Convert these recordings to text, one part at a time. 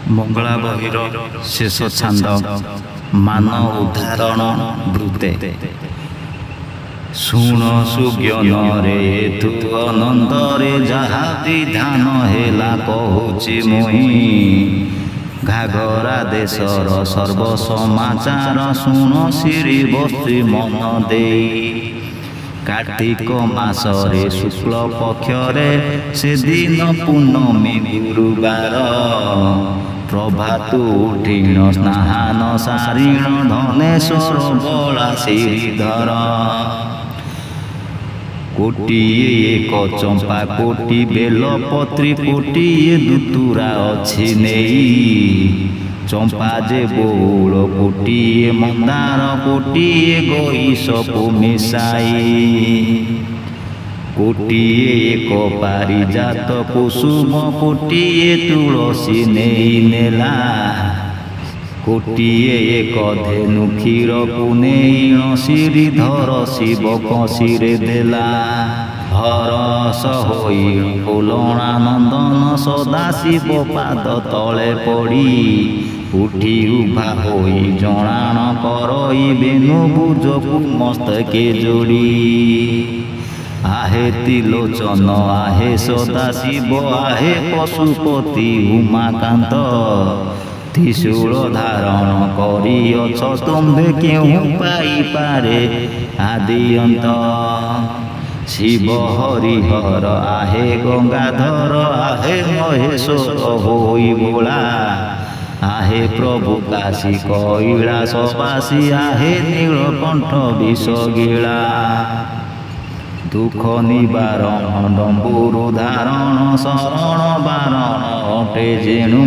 ମଙ୍ଗଳା ବହିର ଶେଷ ଛାନ୍ଦ ମାନ ଉଦାହରଣ ବୃତ୍ତେ। ଶୁଣ ସୁଜ୍ଞନରେ ତୁ ଅନନ୍ଦରେ ଯାହା ବିଧାନ ହେଲା କହୁଛି ମୁହିଁ। ଘାଗରା ଦେଶର ସର୍ବ ସମାଚାର ଶୁଣ ଶିରି ବସ୍ତି ମନ ଦେଇ। କାର୍ତ୍ତିକ ମାସରେ ଶୁକ୍ଳ ପକ୍ଷରେ ସେଦିନ ପୂର୍ଣ୍ଣମୀ ଗୁରୁବାର। ପ୍ରଭାତୁ ଉଠିଣ ସ୍ନାହାନ ସାରିଣ ଧନେଶ୍ୱର ବଳା ଶ୍ରୀଧର। କୋଟିଏ ଏକ ଚମ୍ପା କୋଟି ବେଲପତ୍ରୀ କୋଟିଏ ଦୁତୁରା ଅଛି ନେଇ। ଚମ୍ପା ଯେ ବଉଳ କୋଟିଏ ମନ୍ଦାର କୋଟିଏ ଗଇସକୁ ମିଶାଇ। କୋଟିଏ ଏକ ପାରିଜାତ କୁସୁମ କୋଟିଏ ତୁଳସୀ ନେଇ ନେଲା। କୋଟିଏ ଏକ ଧେନୁ କ୍ଷୀରକୁ ନେଇ ଶ୍ରୀଧର ଶିବ କଷିରେ ଦେଲା। ହରସ ହୋଇ ଫୁଲଣା ନନ୍ଦନ ସଦାଶିବ ପାଦ ତଳେ ପଡ଼ି। ଉଠି ଉଭା ହୋଇ ଜଣାଣ କରଇ ବେନୁ ଭୁଜକୁ ମସ୍ତକେ ଯୋଡ଼ି। आहे त्रिलोचन आहे सदाशिव आहे पशुपति उमाकांत। त्रिशूल धारण करिअछ तुम्भे केहू पाइपारे आदि अंत। शिव हरिहर आहे गंगाधर आहे महेश्वर होई बोला। आहे प्रभु काशी कैलासवासी आहे नीलकंठ विष गीला। दुख निवारण डम्बुरु धारण शरण बारण अटे जेणु।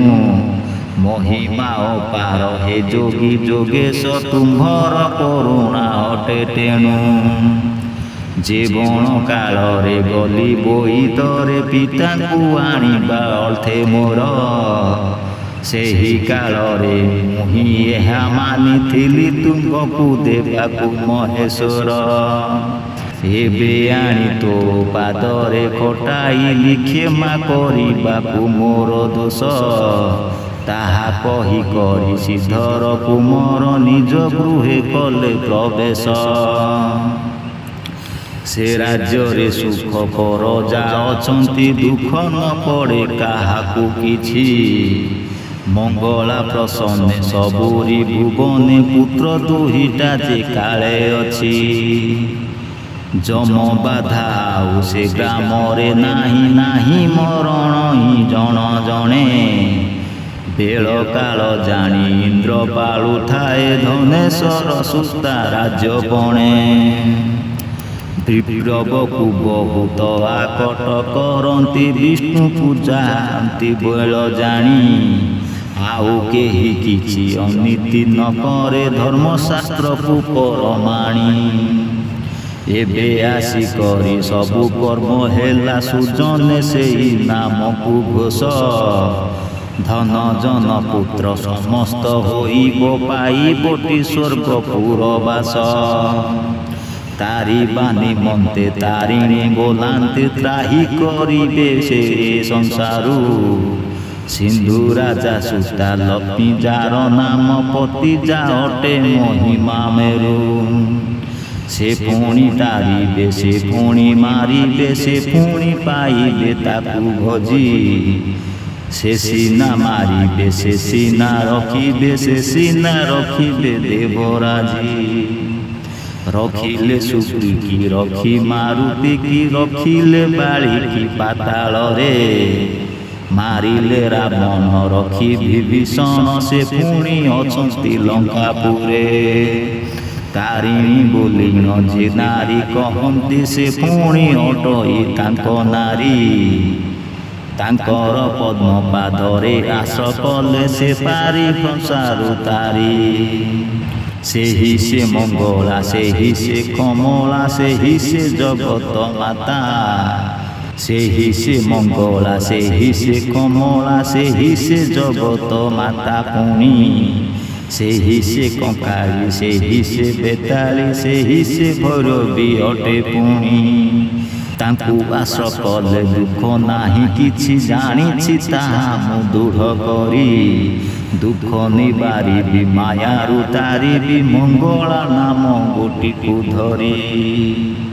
महिमा अपार हे जोगी जोगेश तुम्भर करुणा अटे तेणु। जीवन काल रे गली बोईतरे पिता को आनिबा अर्थे मोर। सेही काल रे मुही एहा मानिथिली तुमको देवाकू महेश्वर। एबे आनी तो पादरे खटाई क्षमा करिबाकू मोर दोष। ताहा कही करी श्रीधर कुमार निज गृहे कले प्रवेश। से राज्य रे सुख परजा अछंती दुख न पड़े काहाकू किछि। मंगला प्रसन्ने सबुरी भुवने पुत्र दुहिटा जे काले अछि। जम बाधा आउ से ग्राम रे नाही नाही मरण ही जण जणे। बेल काल जानी इंद्र पालु थाए धनेश्वर सुता राज्य बणे। त्रिप्रभु बहुत आकट करती विष्णु पूजाती बेल जानी। आउ केही किछि अनीति न करे धर्मशास्त्र को परमाणी। एबे आसी करी सबु कर्म हेला सुजने सेई नाम को घोष। धन जन पुत्र समस्त होइब पाइबटी स्वर्गपुर बास। तारी बानी मन्ते तारिणी बोलांते त्राही करिबे से संसारु। सिंधु राजा सुता लक्ष्मी जार नाम पति जा अटे महिमा मेरु। से पुणी तारिबे से पुणी मारिबे से पुणी पाइबे ताकू भजी। से सीना मारिबे से सीना रखिबे से सीना रखिबे देवराजी। रखिले सुक्री की रखी मारुति की रखिले बाड़ी की पाताल रे। मारिले रावण रखी विभीषण से पुणी अछंती लंकापुरे। तारिणी बोलिण जे नारी कहती से पुणी अटई तांको नारी। तांकर पद्म पादरे आस कले से पारी संसारु तारी। सेही से मंगला सेही से कमला सेही से जगत माता। सेही से मंगला सेही से कमला सेही से जगत माता पुणी। सेही से कंकाली सेही से बेताली सेही से भैरवी अटे पुणी। ତାଙ୍କୁ ଆସ କଲେ ଦୁଃଖ ନାହିଁ କିଛି ଜାଣିଛି ତାହା ମୁଁ ଦୃଢ଼ କରି ଦୁଃଖ ନିବାରିବି ମାୟାରୁ ତାରିବି ମଙ୍ଗଳା ନାମ ଗୋଟିକୁ ଧରି।